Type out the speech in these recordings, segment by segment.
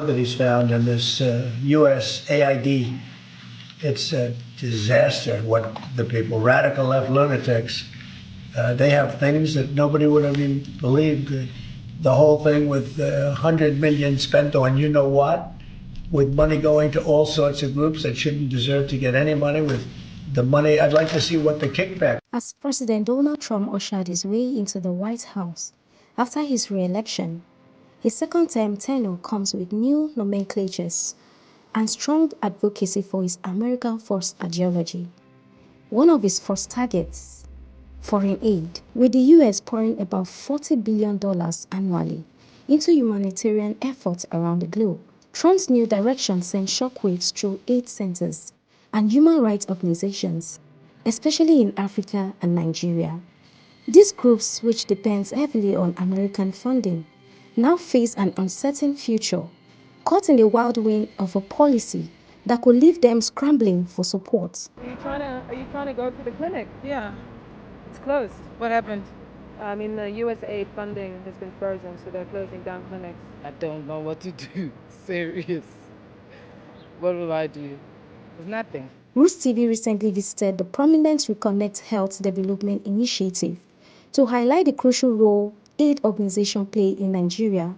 that he's found in this U.S. AID. It's a disaster. What the people, radical left lunatics, they have things that nobody would have even believed. The whole thing with 100 million spent on you know what, with money going to all sorts of groups that shouldn't deserve to get any money. With the money, I'd like to see what the kickback. As President Donald Trump ushered his way into the White House after his re-election, his second-term tenure comes with new nomenclatures and strong advocacy for his American First ideology. One of his first targets, foreign aid, with the U.S. pouring about $40 billion annually into humanitarian efforts around the globe. Trump's new direction sent shockwaves through aid centers and human rights organizations, especially in Africa and Nigeria. These groups, which depends heavily on American funding, now face an uncertain future, caught in the whirlwind of a policy that could leave them scrambling for support. Are you trying to go to the clinic? Yeah. It's closed. What happened? I mean, the US aid funding has been frozen, so they're closing down clinics. I don't know what to do. Serious. What will I do? There's nothing. Rootstv recently visited the prominent Reconnect Health Development Initiative to highlight the crucial role aid organizations play in Nigeria,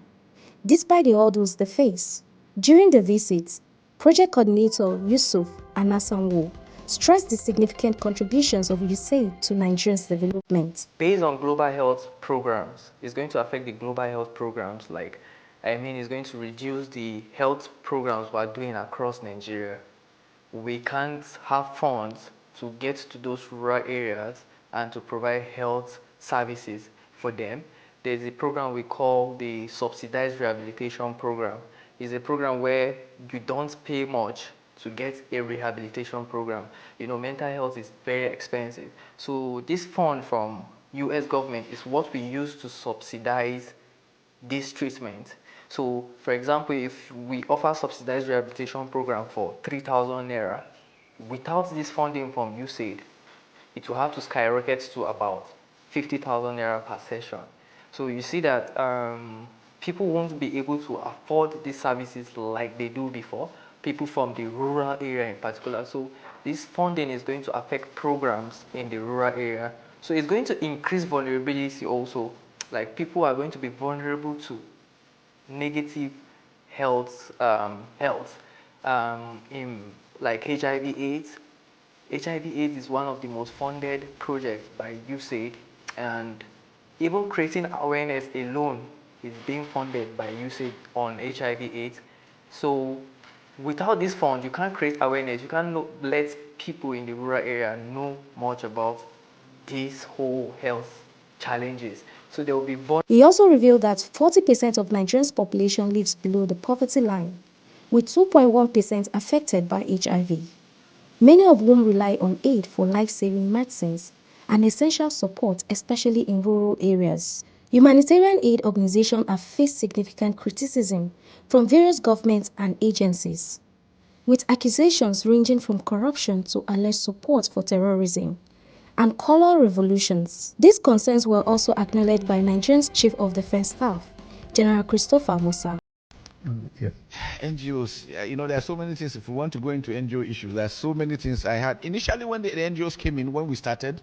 despite the hurdles they face. During the visit, project coordinator Yusuf Anasanwo stressed the significant contributions of USAID to Nigeria's development. Based on global health programs, it's going to affect the global health programs. It's going to reduce the health programs we're doing across Nigeria. We can't have funds to get to those rural areas and to provide health services for them. There's a program we call the subsidized rehabilitation program. It's a program where you don't pay much to get a rehabilitation program. You know, mental health is very expensive. So this fund from US government is what we use to subsidize this treatment. So for example, if we offer subsidized rehabilitation program for 3,000 naira, without this funding from USAID, it will have to skyrocket to about 50,000 naira per session. So you see that people won't be able to afford these services like they do before, people from the rural area in particular. So this funding is going to affect programs in the rural area. So it's going to increase vulnerability also. Like people are going to be vulnerable to negative health, in like HIV/AIDS. HIV/AIDS is one of the most funded projects by USAID, and even creating awareness alone is being funded by USAID on HIV/AIDS. So without this fund, you can't create awareness. You can't let people in the rural area know much about these whole health challenges. So there will be. He also revealed that 40% of Nigeria's population lives below the poverty line, with 2.1% affected by HIV, many of whom rely on aid for life-saving medicines and essential support, especially in rural areas. Humanitarian aid organizations have faced significant criticism from various governments and agencies, with accusations ranging from corruption to alleged support for terrorism and color revolutions. These concerns were also acknowledged by Nigeria's Chief of Defense Staff, General Christopher Musa. Yeah. NGOs, you know, there are so many things. If we want to go into NGO issues, there are so many things I had. Initially, when the NGOs came in, when we started,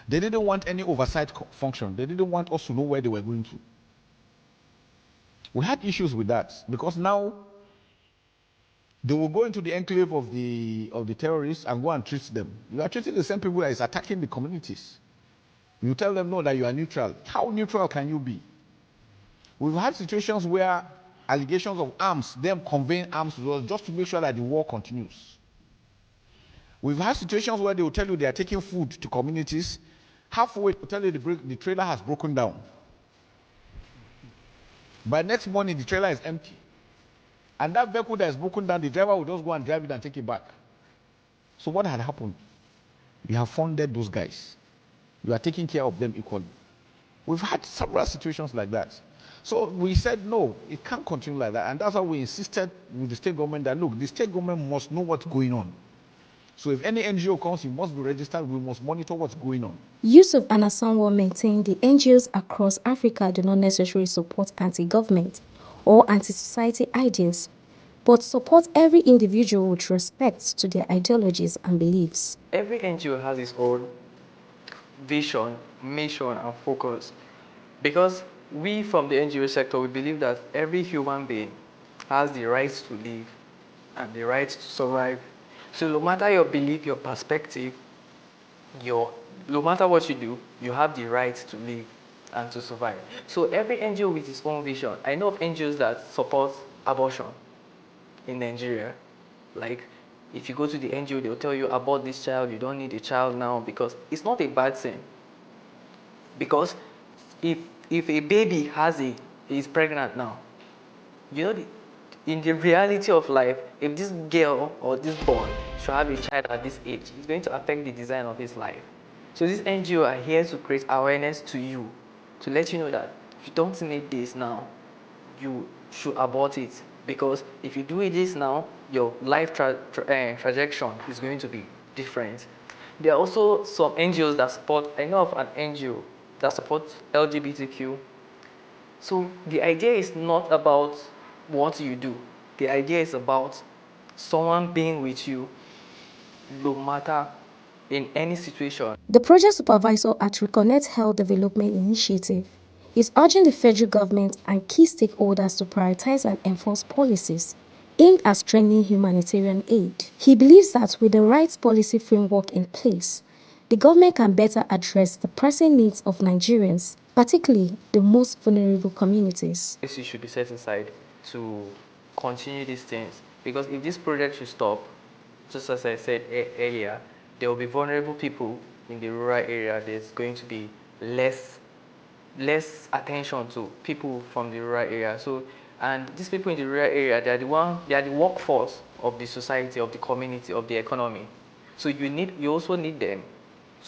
they didn't want any oversight function. They didn't want us to know where they were going to. We had issues with that because now they will go into the enclave of the terrorists and go and treat them. You are treating the same people that is attacking the communities. You tell them no, that you are neutral. How neutral can you be? We've had situations where allegations of arms, them conveying arms to us just to make sure that the war continues. We've had situations where they will tell you they are taking food to communities. Halfway to tell you the trailer has broken down. By next morning, the trailer is empty. And that vehicle that is broken down, the driver will just go and drive it and take it back. So what had happened? You have funded those guys. You are taking care of them equally. We've had several situations like that. So we said, no, it can't continue like that. And that's why we insisted with the state government that, look, the state government must know what's going on. So if any NGO comes, it must be registered. We must monitor what's going on. Yusuf Anasanwo maintained the NGOs across Africa do not necessarily support anti-government or anti-society ideas, but support every individual with respect to their ideologies and beliefs. Every NGO has its own vision, mission, and focus. Because we from the NGO sector, we believe that every human being has the right to live and the right to survive. So no matter your belief, your perspective, no matter what you do, you have the right to live and to survive. So every NGO with its own vision. I know of NGOs that support abortion in Nigeria. Like, if you go to the NGO, they'll tell you abort this child, you don't need a child now, because it's not a bad thing. Because if a baby is pregnant now, you know, in the reality of life, if this girl or this boy should have a child at this age, it's going to affect the design of his life. So this NGO are here to create awareness to you, to let you know that if you don't need this now, you should abort it. Because if you do this now, your life trajectory is going to be different. There are also some NGOs that support, I know of an NGO that supports LGBTQ. So the idea is not about what you do. The idea is about someone being with you no matter in any situation. The project supervisor at Reconnect Health Development Initiative is urging the federal government and key stakeholders to prioritize and enforce policies aimed at strengthening humanitarian aid. He believes that with the right policy framework in place, the government can better address the pressing needs of Nigerians, particularly the most vulnerable communities. This should be set aside to continue these things, because if this project should stop, just as I said earlier, there will be vulnerable people in the rural area. There's going to be less attention to people from the rural area. So, and these people in the rural area, they are the workforce of the society, of the community, of the economy. So you also need them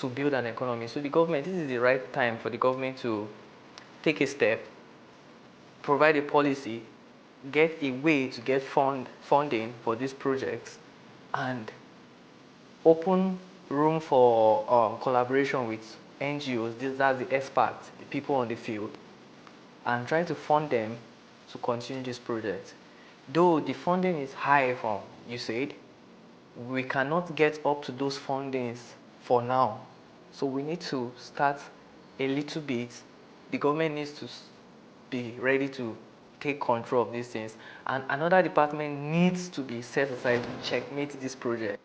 to build an economy. So the government, this is the right time for the government to take a step, provide a policy, get a way to get funding for these projects, and open room for collaboration with NGOs. These are the experts, the people on the field, and try to fund them to continue this project. Though the funding is high from USAID, we cannot get up to those fundings for now. So we need to start a little bit. The government needs to be ready to take control of these things. And another department needs to be set aside to checkmate this project.